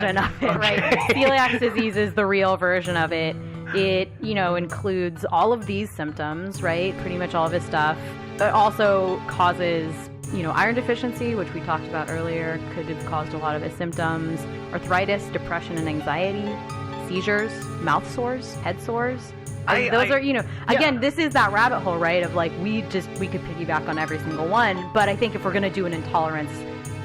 of it, right? Celiac disease is the real version of it. It, includes all of these symptoms, right? Pretty much all of his stuff. It also causes, iron deficiency, which we talked about earlier, could have caused a lot of his symptoms. Arthritis, depression and anxiety, seizures, mouth sores, head sores. Again, this is that rabbit hole, right? Of like, we could piggyback on every single one. But I think if we're going to do an intolerance,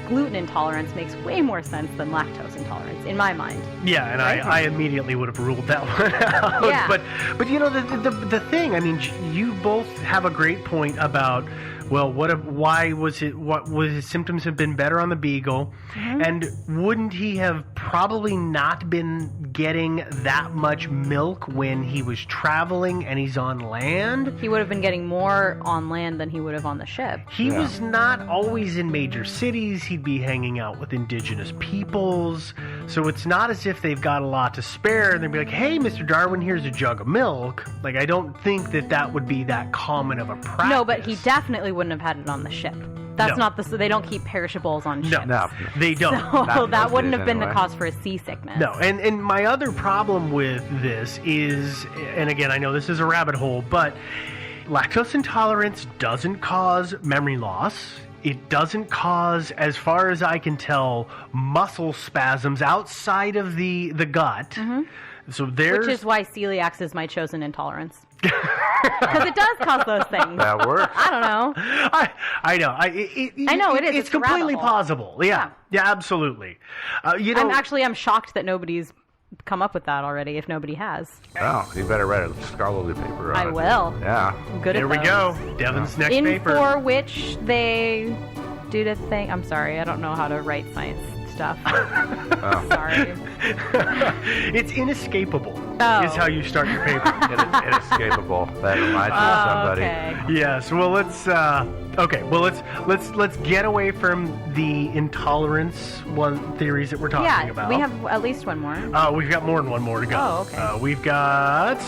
gluten intolerance makes way more sense than lactose intolerance, in my mind. Yeah, and right? I immediately would have ruled that one out. Yeah. But the thing, I mean, you both have a great point about, well, what was his symptoms have been better on the Beagle, and wouldn't he have probably not been getting that much milk when he was traveling and he's on land? He would have been getting more on land than he would have on the ship. He was not always in major cities. He'd be hanging out with indigenous peoples. So it's not as if they've got a lot to spare and they'd be like, hey, Mr. Darwin, here's a jug of milk. Like, I don't think that would be that common of a practice. No, but he definitely wouldn't have had it on the ship. That's not so they don't keep perishables on ships. No, they don't. So that wouldn't have been the cause for his seasickness. No, and my other problem with this is, and again, I know this is a rabbit hole, but lactose intolerance doesn't cause memory loss. It doesn't cause, as far as I can tell, muscle spasms outside of the gut. So which is why celiac is my chosen intolerance. Because it does cause those things. That works. I don't know. I know. I know it is. It's completely plausible. Yeah, absolutely. I'm shocked that nobody's come up with that already. If nobody has. Oh, you better write a scholarly paper on it. I will. Yeah. I'm good There at we go. Devin's next paper. For which they do the thing. I'm sorry. I don't know how to write science stuff. Sorry. It's inescapable. Is how you start your paper. It is inescapable. That reminds me of somebody. Okay. Yes. Well, let's get away from the intolerance theories that we're talking about. We have at least one more. We've got more than one more to go. Oh, okay. We've got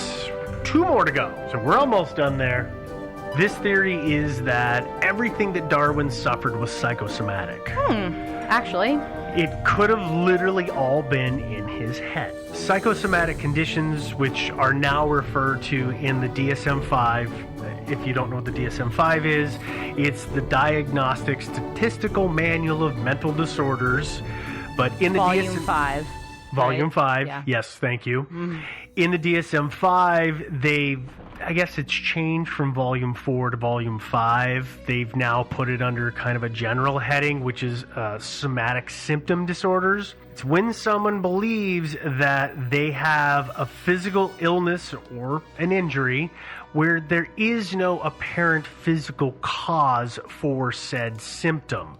2 more to go. So we're almost done there. This theory is that everything that Darwin suffered was psychosomatic. Actually. It could have literally all been in his head. Psychosomatic conditions, which are now referred to in the DSM-5. If you don't know what the DSM-5 is, it's the Diagnostic Statistical Manual of Mental Disorders. But in the Volume 5. Volume right? 5, Yeah. yes, thank you. In the DSM-5, I guess it's changed from Volume 4 to Volume 5. They've now put it under kind of a general heading, which is somatic symptom disorders. It's when someone believes that they have a physical illness or an injury where there is no apparent physical cause for said symptom.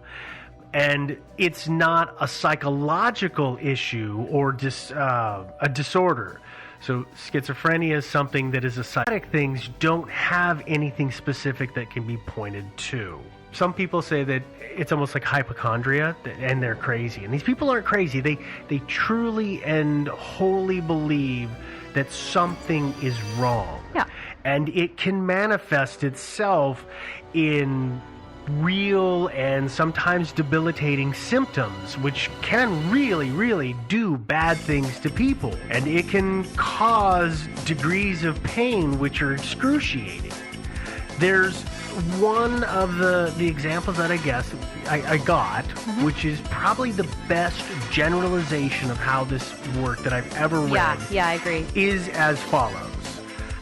And it's not a psychological issue or a disorder. So schizophrenia is something that is a psychotic. Things don't have anything specific that can be pointed to. Some people say that it's almost like hypochondria and they're crazy. And these people aren't crazy. They truly and wholly believe that something is wrong. Yeah. And it can manifest itself in real and sometimes debilitating symptoms, which can really, really do bad things to people. And it can cause degrees of pain which are excruciating. There's one of the examples that I got, which is probably the best generalization of how this worked that I've ever read. Yeah, I agree. Is as follows.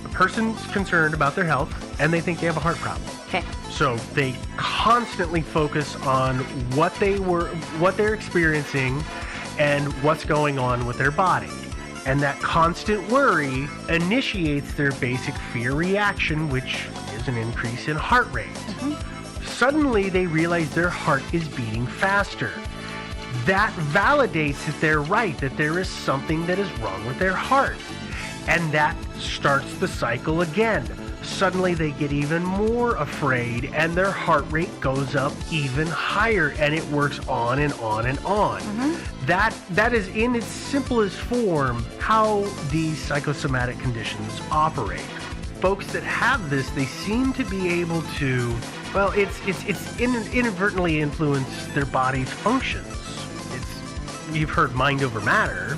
A person's concerned about their health and they think they have a heart problem. Okay. So they constantly focus on what they're experiencing and what's going on with their body. And that constant worry initiates their basic fear reaction, which is an increase in heart rate. Suddenly they realize their heart is beating faster. That validates that they're right, that there is something that is wrong with their heart. And that starts the cycle again. Suddenly they get even more afraid and their heart rate goes up even higher, and it works on and on and on. That is in its simplest form how these psychosomatic conditions operate. Folks that have this, they seem to be able to, it's inadvertently influence their body's functions. you've heard mind over matter,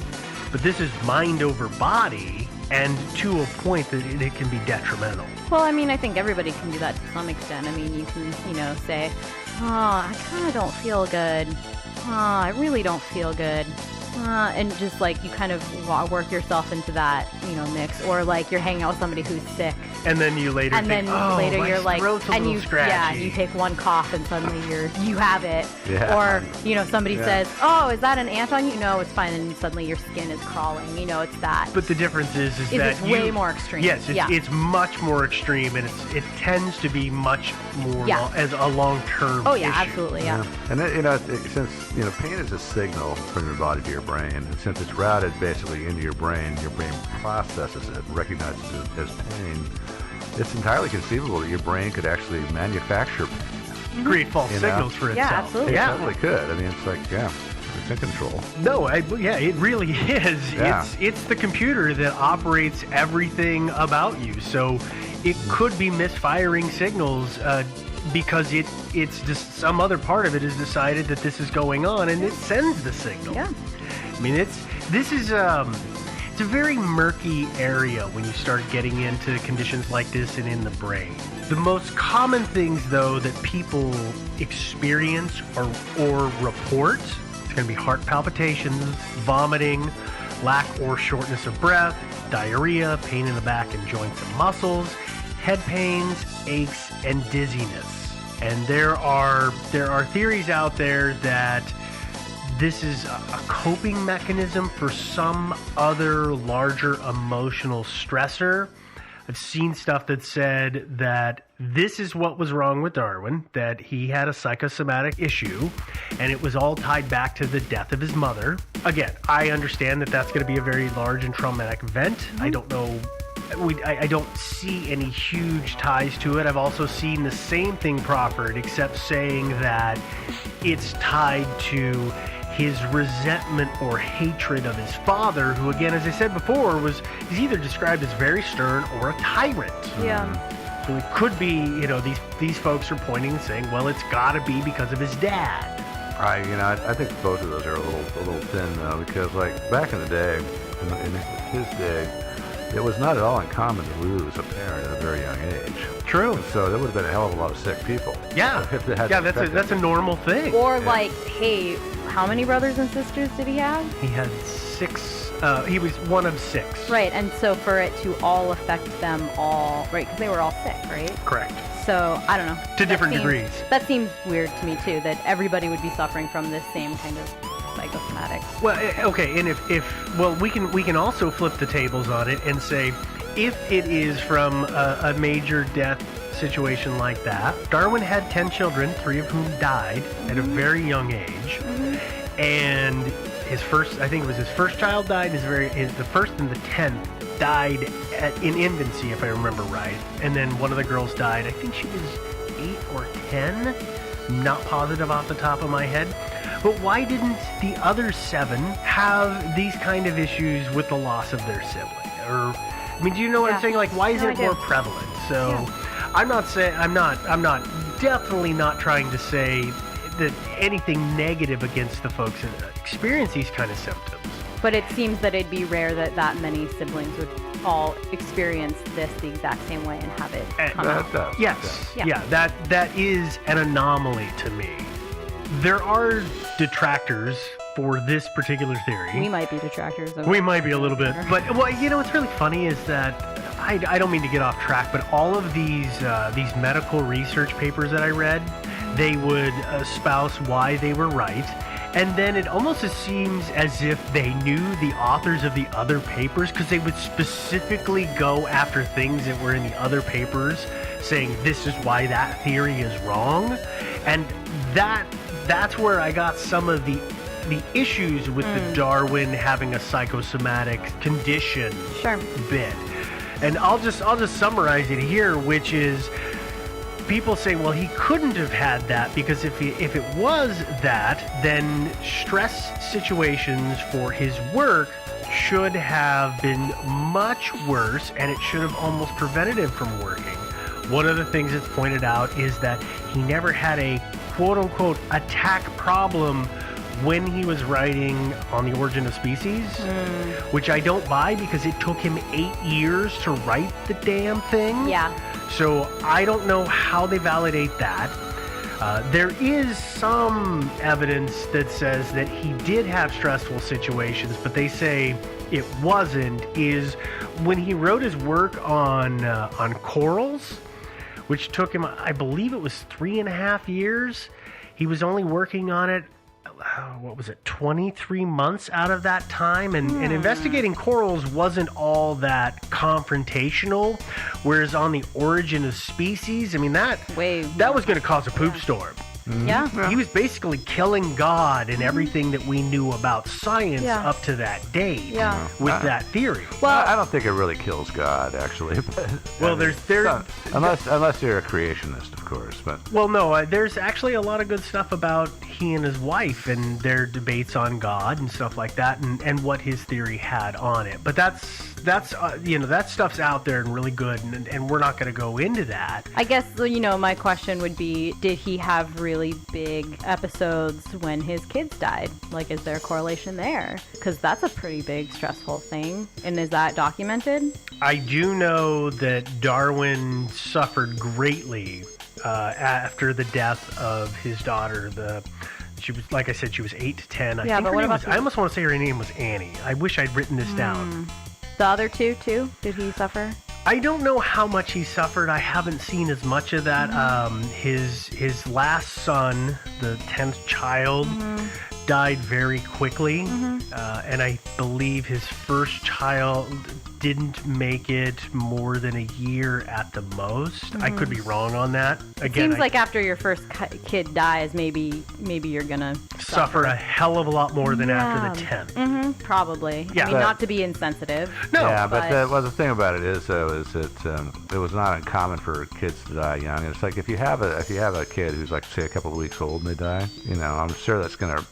but this is mind over body, and to a point that it can be detrimental. Well, I mean, I think everybody can do that to some extent. I mean, you can, say, oh, I kind of don't feel good. Oh, I really don't feel good. And just like you kind of work yourself into that, mix, or like you're hanging out with somebody who's sick, and then you later think, later my you're like, throat's a and little scratchy. you take one cough and suddenly you have it, Yeah. or somebody says, oh, is that an ant on you? No, it's fine, and suddenly your skin is crawling. It's that. But the difference is that it's way more extreme. Yes, it's much more extreme, and it tends to be much more as a long-term. Oh yeah, issue. Absolutely, yeah. And since pain is a signal from your body to your brain, and since it's routed basically into your brain processes it, recognizes it as pain. It's entirely conceivable that your brain could actually manufacture pain. Create false signals for itself. Yeah, absolutely. It totally could. I mean, it's like, it's in control. No, it really is. Yeah. It's the computer that operates everything about you. So it could be misfiring signals because it's just some other part of it has decided that this is going on, and it sends the signal. Yeah. I mean, it's a very murky area when you start getting into conditions like this and in the brain. The most common things, though, that people experience or report, it's going to be heart palpitations, vomiting, lack or shortness of breath, diarrhea, pain in the back and joints and muscles, head pains, aches, and dizziness. And there are theories out there that this is a coping mechanism for some other larger emotional stressor. I've seen stuff that said that this is what was wrong with Darwin, that he had a psychosomatic issue, and it was all tied back to the death of his mother. Again, I understand that that's going to be a very large and traumatic event. I don't know. I don't see any huge ties to it. I've also seen the same thing proffered, except saying that it's tied to his resentment or hatred of his father, who, again, as I said before, is either described as very stern or a tyrant. Yeah. So it could be, these folks are pointing and saying, well, it's got to be because of his dad. I think both of those are a little thin though, because like back in the day, in his day, it was not at all uncommon to lose a parent at a very young age. True. And so there would have been a hell of a lot of sick people. Yeah. That's a normal thing. Or like, hey, how many brothers and sisters did he have? He had 6. He was one of 6. Right, and so for it to all affect them all, right, because they were all sick, right? Correct. So, I don't know. To different degrees. That seems weird to me, too, that everybody would be suffering from this same kind of psychosomatic. Well, okay, and if we can also flip the tables on it and say, if it is from a major death situation like that, Darwin had 10 children, 3 of whom died at a very young age, and his first child died. The first and the 10th died in infancy, if I remember right, and then one of the girls died. I think she was 8 or 10. Not positive off the top of my head. But why didn't the other 7 have these kind of issues with the loss of their sibling? Or, I mean, do you know what I'm saying? Like, why is it more prevalent? So, I'm definitely not trying to say that anything negative against the folks that experience these kind of symptoms. But it seems that it'd be rare that many siblings would all experience this the exact same way and have it come out. Yes. Yeah, that is an anomaly to me. There are detractors for this particular theory. We might be detractors. We might be a little bit. But, what's really funny is that, I don't mean to get off track, but all of these medical research papers that I read, they would espouse why they were right. And then it almost seems as if they knew the authors of the other papers, because they would specifically go after things that were in the other papers, saying this is why that theory is wrong. And that's where I got some of the issues with the Darwin having a psychosomatic condition bit. And I'll just summarize it here, which is, people say, well, he couldn't have had that because if it was that, then stress situations for his work should have been much worse, and it should have almost prevented him from working. One of the things that's pointed out is that he never had a quote-unquote attack problem when he was writing On the Origin of Species, which I don't buy because it took him 8 years to write the damn thing. Yeah. So I don't know how they validate that. There is some evidence that says that he did have stressful situations, but they say it wasn't, is when he wrote his work on corals, which took him, I believe it was 3.5 years. He was only working on it, 23 months out of that time, and investigating corals wasn't all that confrontational, whereas on The Origin of Species, I mean, that was going to cause a poop storm. Yeah. He was basically killing God and everything that we knew about science up to that date with that theory. Well, I don't think it really kills God, actually. But, well, there's unless you're a creationist, of course. But no, there's actually a lot of good stuff about he and his wife and their debates on God and stuff like that, and what his theory had on it. But that's that stuff's out there and really good, and we're not going to go into that. I guess my question would be, did he have really big episodes when his kids died? Like, is there a correlation there? Because that's a pretty big stressful thing. And is that documented? I do know that Darwin suffered greatly after the death of his daughter. She was, like I said, she was 8 to 10. I almost want to say her name was Annie. I wish I'd written this down. The other two too? Did he suffer? I don't know how much he suffered. I haven't seen as much of that. His last son, the 10th child, died very quickly, and I believe his first child didn't make it more than a year at the most. I could be wrong on that. Again, seems like after your first kid dies, maybe you're gonna suffer a hell of a lot more than after the 10th. Probably. Yeah. I mean, not to be insensitive. No. Yeah, but the thing about it is, though, is that it was not uncommon for kids to die young. And it's like if you have a kid who's like, say, a couple of weeks old and they die, I'm sure that's gonna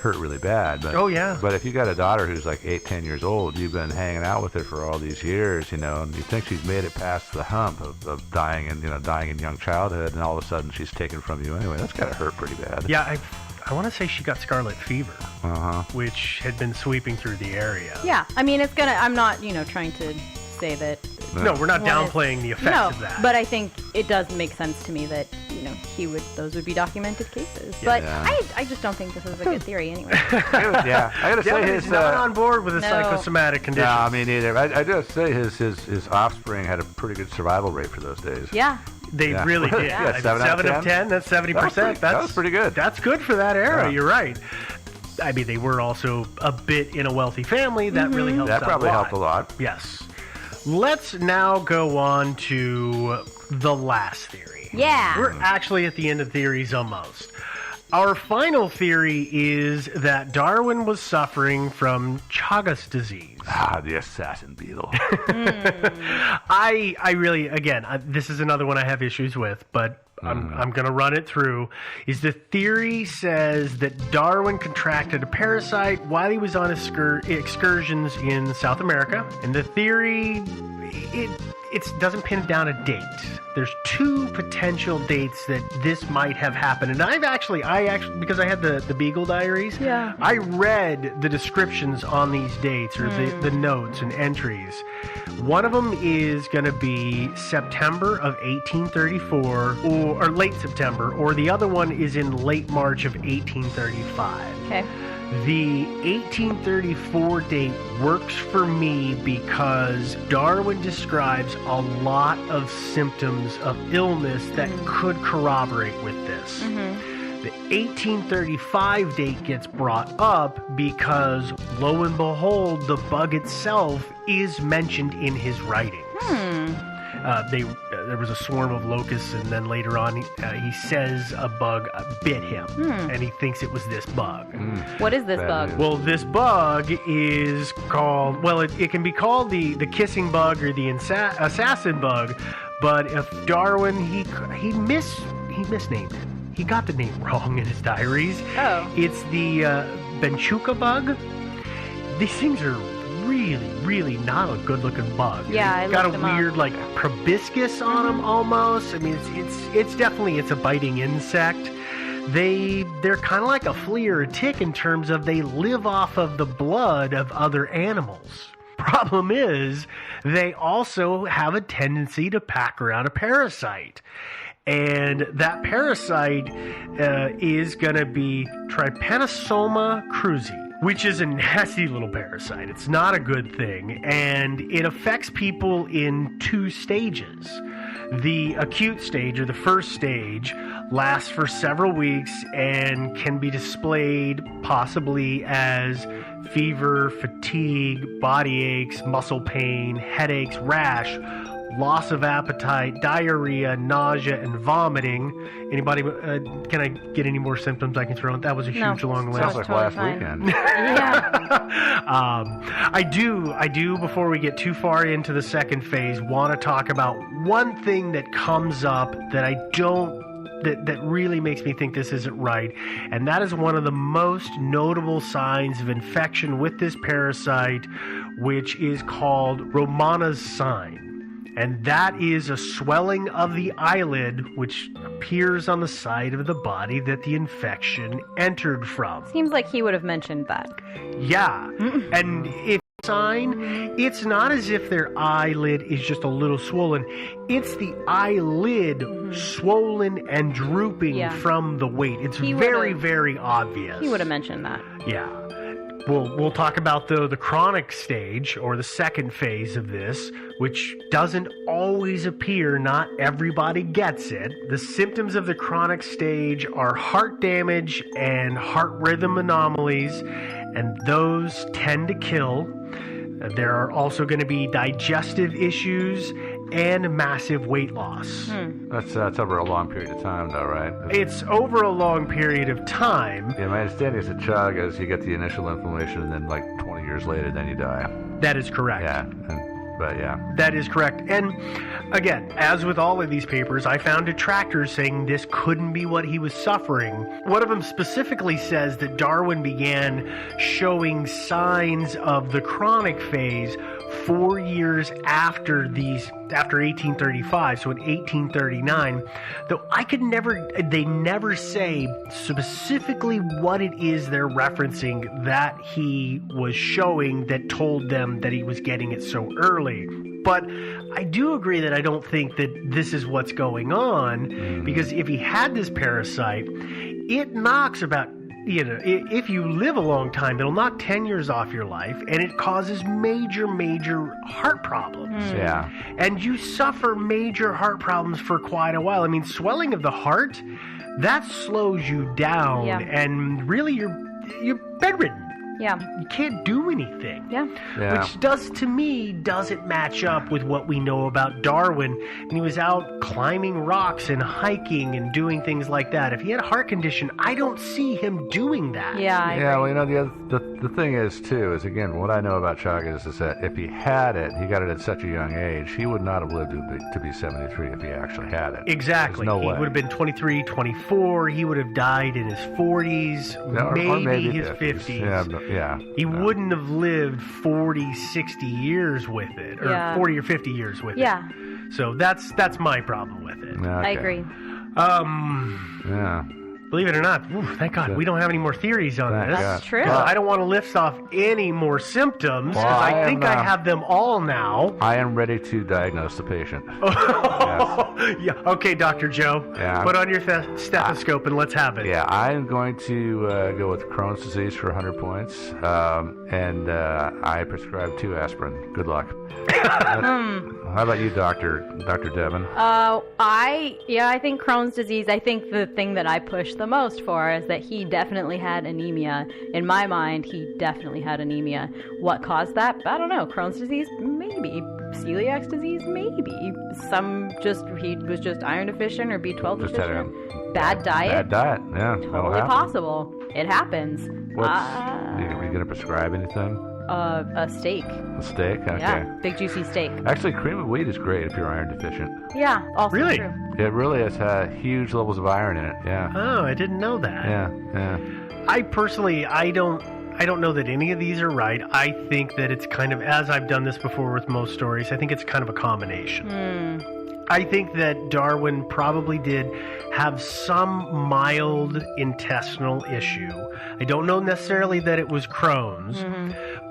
hurt really bad. But, oh yeah. But if you got a daughter who's like 8, 10 years old, you've been hanging out with her for all these years, and you think she's made it past the hump of dying in young childhood, and all of a sudden she's taken from you anyway. That's gotta hurt pretty bad. Yeah, I want to say she got scarlet fever, which had been sweeping through the area. Yeah, I mean, I'm not, trying to say that. No, we're not downplaying the effects of that. But I think it does make sense to me that, those would be documented cases. But I just don't think this is a good theory anyway. I gotta say he's not on board with a psychosomatic condition. No, me neither. I just say his offspring had a pretty good survival rate for those days. Yeah. They really did. Yeah, 7 out of 10, that's 70%. That was pretty good. That's good for that era, you're right. I mean, they were also a bit in a wealthy family. That really helped That probably helped a lot. Yes. Let's now go on to the last theory. Yeah. We're actually at the end of theories almost. Our final theory is that Darwin was suffering from Chagas disease. The assassin beetle. I really, again, this is another one I have issues with, but I'm going to run it through. Is the theory says that Darwin contracted a parasite while he was on excursions in South America, and the theory it doesn't pin down a date. There's 2 potential dates that this might have happened, and I actually because I had the Beagle Diaries, I read the descriptions on these dates, or the notes and entries. One of them is going to be September of 1834, or late September, or the other one is in late March of 1835. Okay. The 1834 date works for me because Darwin describes a lot of symptoms of illness that could corroborate with this. The 1835 date gets brought up because, lo and behold, the bug itself is mentioned in his writings. There was a swarm of locusts, and then later on he says a bug bit him, and he thinks it was this bug. What is this bug? Well, this bug is called, it can be called the kissing bug or the assassin bug, but if Darwin, he misnamed it. He got the name wrong in his diaries. Oh. It's the Benchuca bug. These things are really, really not a good-looking bug. Yeah, I got a looked them weird, up. like, proboscis on them almost. I mean, it's definitely a biting insect. they're kind of like a flea or a tick in terms of they live off of the blood of other animals. Problem is, they also have a tendency to pack around a parasite. And that parasite is going to be Trypanosoma cruzi, which is a nasty little parasite. It's not a good thing, and it affects people in 2 stages. The acute stage, or the first stage, lasts for several weeks and can be displayed possibly as fever, fatigue, body aches, muscle pain, headaches, rash, loss of appetite, diarrhea, nausea, and vomiting. Anybody, can I get any more symptoms I can throw in? That was a huge long list. Sounds like last weekend. I do, before we get too far into the second phase, want to talk about one thing that comes up that really makes me think this isn't right, and that is one of the most notable signs of infection with this parasite, which is called Romane's sign. And that is a swelling of the eyelid, which appears on the side of the body that the infection entered from. Seems like he would have mentioned that. Yeah. And if sign, it's not as if their eyelid is just a little swollen. It's the eyelid swollen and drooping from the weight. It's very, very obvious. He would have mentioned that. Yeah. We'll talk about, though, the chronic stage, or the second phase of this, which doesn't always appear. Not everybody gets it. The symptoms of the chronic stage are heart damage and heart rhythm anomalies, and those tend to kill. There are also going to be digestive issues and massive weight loss. That's over a long period of time, though, right? It's over a long period of time. Yeah, my understanding is that chug is you get the initial inflammation, and then like 20 years later, then you die. That is correct. Yeah, but yeah. That is correct. And again, as with all of these papers, I found detractors saying this couldn't be what he was suffering. One of them specifically says that Darwin began showing signs of the chronic phase 4 years after 1835, so in 1839, though they never say specifically what it is they're referencing that he was showing that told them that he was getting it so early. But I do agree that I don't think that this is what's going on, because if he had this parasite, it knocks about, if you live a long time, it'll knock 10 years off your life, and it causes major, major heart problems. Yeah. And you suffer major heart problems for quite a while. I mean, swelling of the heart, that slows you down, and really you're bedridden. Yeah. You can't do anything. Yeah. Which doesn't match up with what we know about Darwin. And he was out climbing rocks and hiking and doing things like that. If he had a heart condition, I don't see him doing that. Yeah, I agree. Well, the thing is, too, is, again, what I know about Chagas is that if he had it, he got it at such a young age, he would not have lived to be 73 if he actually had it. Exactly. There's no he way. would have been 23, 24. He would have died in his 40s, or maybe his 50s. He No. wouldn't have lived 40, 60 years with it, or 40 or 50 years with it. So that's my problem with it. Okay. I agree. Yeah. Believe it or not, thank God, we don't have any more theories on this. That's true. I don't want to list off any more symptoms, because I think I have them all now. I am ready to diagnose the patient. Yeah. Okay, Dr. Joe. Yeah. Put on your stethoscope and let's have it. Yeah, I am going to go with Crohn's disease for 100 points, and I prescribe 2 aspirin. Good luck. How about you, Dr. Devin? I think Crohn's disease, I think the thing that I push the most for is that he definitely had anemia. In my mind, he definitely had anemia. What caused that? I don't know. Crohn's disease? Maybe. Celiac disease? Maybe. He was just iron deficient or B12 deficient. Bad diet? Bad diet, yeah. Totally possible. It happens. Are you going to prescribe anything? A steak. A steak? Okay. Yeah, big juicy steak. Actually, cream of wheat is great if you're iron deficient. Yeah, also Really? true. It really has huge levels of iron in it. Yeah. Oh, I didn't know that. Yeah. I personally, I don't know that any of these are right. I think that it's kind of, as I've done this before with most stories, I think it's kind of a combination. I think that Darwin probably did have some mild intestinal issue. I don't know necessarily that it was Crohn's,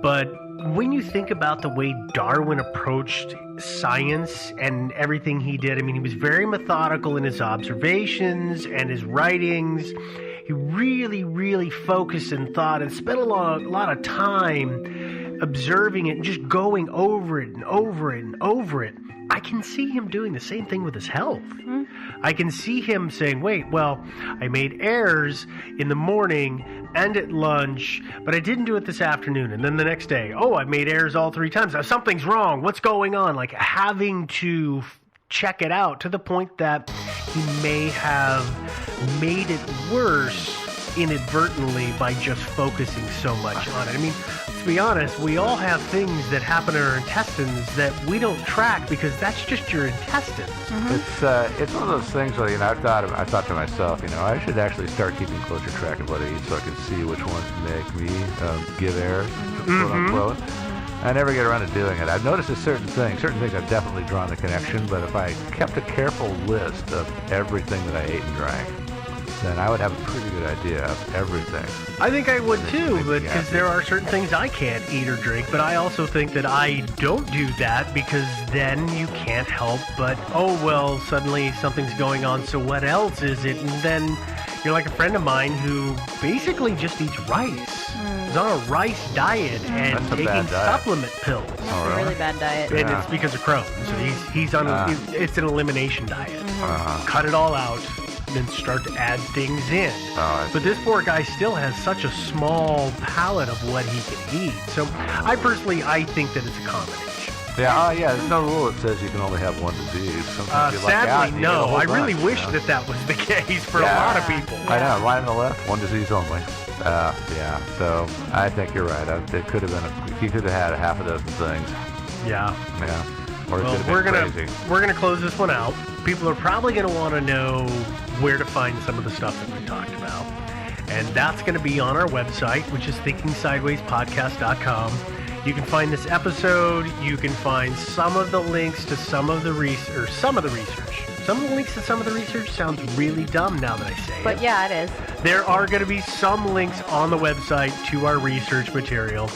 but when you think about the way Darwin approached science and everything he did, I mean, he was very methodical in his observations and his writings. He really, really focused and thought and spent a lot of time observing it and just going over it and over it and over it. I can see him doing the same thing with his health. I can see him saying, wait, well, I made errors in the morning and at lunch, but I didn't do it this afternoon. And then the next day, oh, I made errors all 3 times. Now, something's wrong. What's going on? Like having to check it out to the point that he may have made it worse inadvertently by just focusing so much on it. I mean, to be honest, we all have things that happen in our intestines that we don't track because that's just your intestines. It's one of those things where, I thought to myself, I should actually start keeping closer track of what I eat so I can see which ones make me give errors, quote unquote. I never get around to doing it. I've noticed certain things I've definitely drawn the connection, but if I kept a careful list of everything that I ate and drank, then I would have a pretty good idea of everything. I think I would too, because there are certain things I can't eat or drink, but I also think that I don't do that because then you can't help but, oh, well, suddenly something's going on, so what else is it? And then you're like a friend of mine who basically just eats rice. He's on a rice diet and taking supplement pills. That's a really bad diet. And it's because of Crohn's. So he's on it's an elimination diet. Cut it all out, then start to add things in. But this poor guy still has such a small palate of what he can eat. So I think that it's a combination. Yeah, there's no rule that says you can only have one disease. Sometimes you luck out sadly, and you get a no. whole I really bunch, wish that was the case for a lot of people. I know, line on the left, one disease only. So I think you're right. It could have been, he could have had half a dozen things. Yeah. Or it Well, could have been crazy. we're gonna close this one out. People are probably gonna want to know where to find some of the stuff that we talked about, and that's gonna be on our website, which is thinkingsidewayspodcast.com. You can find this episode. You can find some of the links to some of the research. Some of the links to some of the research sounds really dumb now that I say it. But yeah, it is. There are going to be some links on the website to our research material.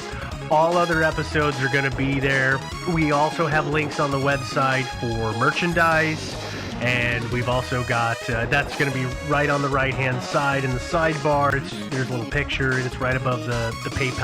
All other episodes are going to be there. We also have links on the website for merchandise. And we've also got, that's going to be right on the right-hand side in the sidebar. There's a little picture, and it's right above the PayPal